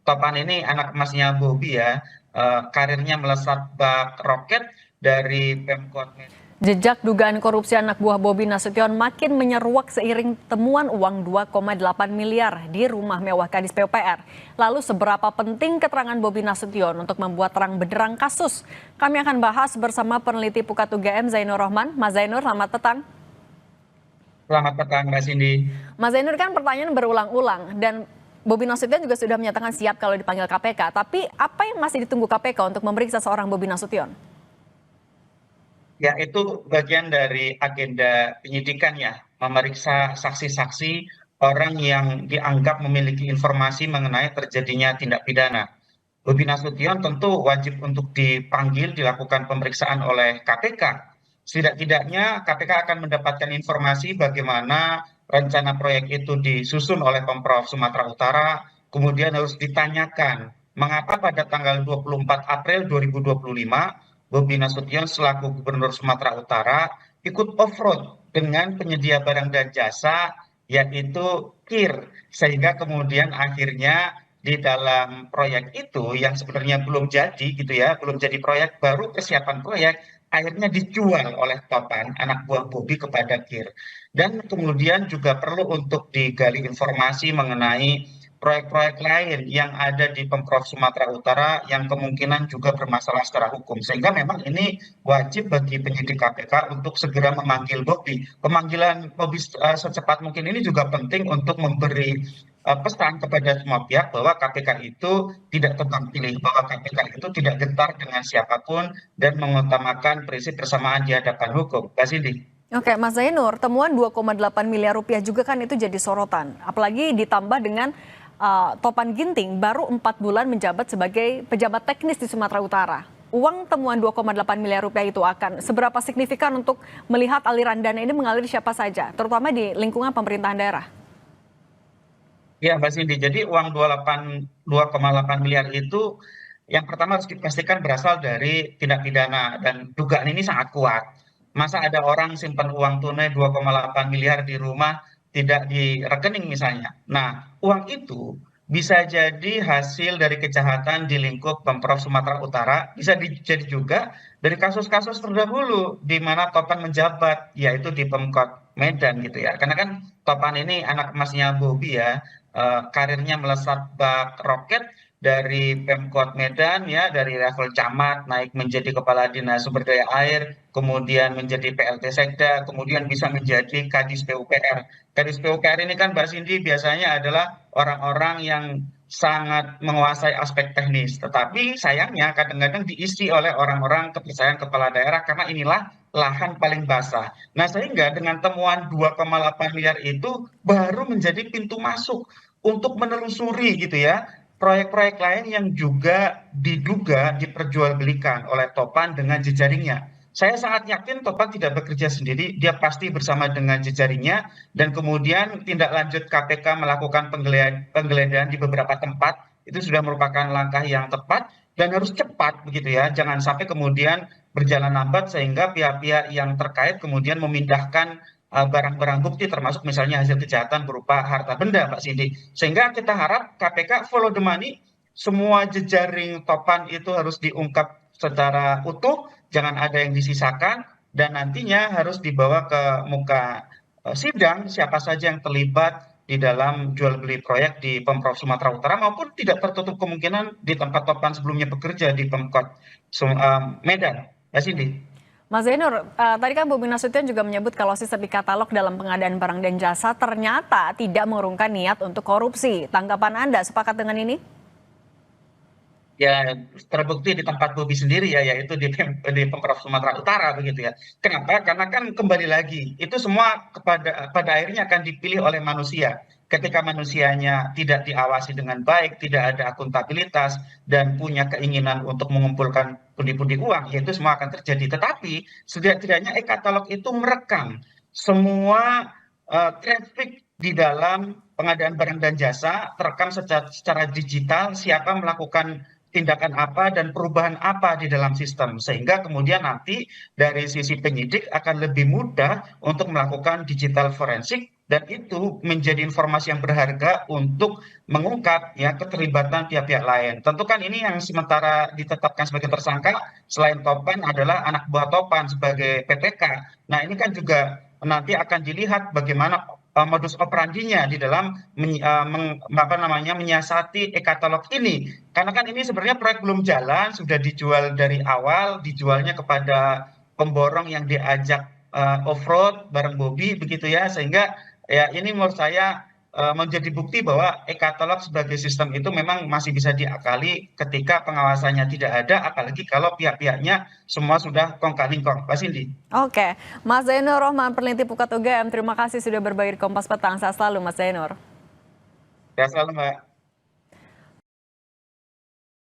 Topan ini anak emasnya Bobi ya, karirnya melesat bak roket dari Pemkot Medan. Jejak dugaan korupsi anak buah Bobi Nasution makin menyeruak seiring temuan uang 2,8 miliar di rumah mewah Kadis PUPR. Lalu seberapa penting keterangan Bobi Nasution untuk membuat terang benderang kasus? Kami akan bahas bersama peneliti Pukat UGM Zainur Rohman. Mas Zainur, selamat petang. Selamat petang, Mbak Cindy. Mas Zainur, kan pertanyaan berulang-ulang dan Bobi Nasution juga sudah menyatakan siap kalau dipanggil KPK. Tapi apa yang masih ditunggu KPK untuk memeriksa seorang Bobi Nasution? Ya, itu bagian dari agenda penyidikan ya, memeriksa saksi-saksi orang yang dianggap memiliki informasi mengenai terjadinya tindak pidana. Bobi Nasution tentu wajib untuk dipanggil, dilakukan pemeriksaan oleh KPK. Setidak-tidaknya KPK akan mendapatkan informasi bagaimana rencana proyek itu disusun oleh Pemprov Sumatera Utara, kemudian harus ditanyakan mengapa pada tanggal 24 April 2025 Bobi Nasution selaku Gubernur Sumatera Utara ikut off-road dengan penyedia barang dan jasa yaitu KIR, sehingga kemudian akhirnya di dalam proyek itu yang sebenarnya belum jadi gitu ya, belum jadi proyek, baru persiapan proyek, akhirnya dijual oleh Topan, anak buah Bobi, kepada KIR. Dan kemudian juga perlu untuk digali informasi mengenai proyek-proyek lain yang ada di Pemprov Sumatera Utara yang kemungkinan juga bermasalah secara hukum. Sehingga memang ini wajib bagi penyidik KPK untuk segera memanggil Bobi. Pemanggilan Bobi secepat mungkin ini juga penting untuk memberi pesan kepada semua pihak bahwa KPK itu tidak tebang pilih, bahwa KPK itu tidak gentar dengan siapapun dan mengutamakan prinsip persamaan di hadapan hukum. Mbak Cindy. Oke, Mas Zainur, temuan 2,8 miliar rupiah juga kan itu jadi sorotan. Apalagi ditambah dengan Topan Ginting baru 4 bulan menjabat sebagai pejabat teknis di Sumatera Utara. Uang temuan 2,8 miliar rupiah itu akan seberapa signifikan untuk melihat aliran dana ini mengalir siapa saja, terutama di lingkungan pemerintahan daerah? Ya, Mbak Cindy. Jadi uang 2,8 miliar itu yang pertama harus dipastikan berasal dari tindak pidana dan dugaan ini sangat kuat. Masa ada orang simpan uang tunai 2,8 miliar di rumah tidak di rekening misalnya. Nah, uang itu bisa jadi hasil dari kejahatan di lingkup Pemprov Sumatera Utara, bisa jadi juga dari kasus-kasus terdahulu di mana Topan menjabat, yaitu di Pemkot Medan gitu ya. Karena kan Topan ini anak emasnya Bobi ya, karirnya melesat bak roket dari Pemkot Medan ya, dari level camat naik menjadi kepala dinas sumber daya air, kemudian menjadi PLT Sekda, kemudian bisa menjadi Kadis PUPR. Kadis PUPR ini kan Mbak Cindy biasanya adalah orang-orang yang sangat menguasai aspek teknis, tetapi sayangnya kadang-kadang diisi oleh orang-orang kepercayaan kepala daerah karena inilah lahan paling basah. Nah, sehingga dengan temuan 2,8 miliar itu baru menjadi pintu masuk untuk menelusuri gitu ya proyek-proyek lain yang juga diduga diperjualbelikan oleh Topan dengan jejaringnya. Saya sangat yakin Topan tidak bekerja sendiri, dia pasti bersama dengan jejaringnya dan kemudian tindak lanjut KPK melakukan penggeledahan di beberapa tempat itu sudah merupakan langkah yang tepat dan harus cepat begitu ya. Jangan sampai kemudian berjalan lambat sehingga pihak-pihak yang terkait kemudian memindahkan barang-barang bukti termasuk misalnya hasil kejahatan berupa harta benda, Mbak Cindy. Sehingga kita harap KPK follow the money, semua jejaring Topan itu harus diungkap secara utuh, jangan ada yang disisakan, dan nantinya harus dibawa ke muka sidang siapa saja yang terlibat di dalam jual beli proyek di Pemprov Sumatera Utara maupun tidak tertutup kemungkinan di tempat Topan sebelumnya bekerja di Pemkot Medan. Mbak Cindy. Mas Zainur, tadi kan Bobi Nasution juga menyebut kalau sistem e-katalog dalam pengadaan barang dan jasa ternyata tidak mengurungkan niat untuk korupsi. Tanggapan Anda sepakat dengan ini? Ya, terbukti di tempat Bobi sendiri ya, yaitu di Pemprov Sumatera Utara begitu ya. Kenapa? Karena kan kembali lagi itu semua pada akhirnya akan dipilih oleh manusia. Ketika manusianya tidak diawasi dengan baik, tidak ada akuntabilitas dan punya keinginan untuk mengumpulkan pundi-pundi uang, ya itu semua akan terjadi. Tetapi setidaknya e-katalog itu merekam semua traffic di dalam pengadaan barang dan jasa, terekam secara digital siapa melakukan tindakan apa dan perubahan apa di dalam sistem sehingga kemudian nanti dari sisi penyidik akan lebih mudah untuk melakukan digital forensik dan itu menjadi informasi yang berharga untuk mengungkap ya keterlibatan pihak-pihak lain. Tentu kan ini yang sementara ditetapkan sebagai tersangka selain Topan adalah anak buah Topan sebagai PTK. Nah, ini kan juga nanti akan dilihat bagaimana modus operandinya di dalam menyiasati e-katalog ini. Karena kan ini sebenarnya proyek belum jalan, sudah dijual dari awal, dijualnya kepada pemborong yang diajak off-road bareng Bobi begitu ya, sehingga ya ini menurut saya menjadi bukti bahwa e-katalog sebagai sistem itu memang masih bisa diakali ketika pengawasannya tidak ada, apalagi kalau pihak-pihaknya semua sudah kong kali kong. Pak Cindy. Oke, Mas Zainur Rohman, peneliti Pukat UGM, terima kasih sudah berbagi di Kompas Petang. Sehat selalu, Mas Zainur. Ya, selalu Mbak.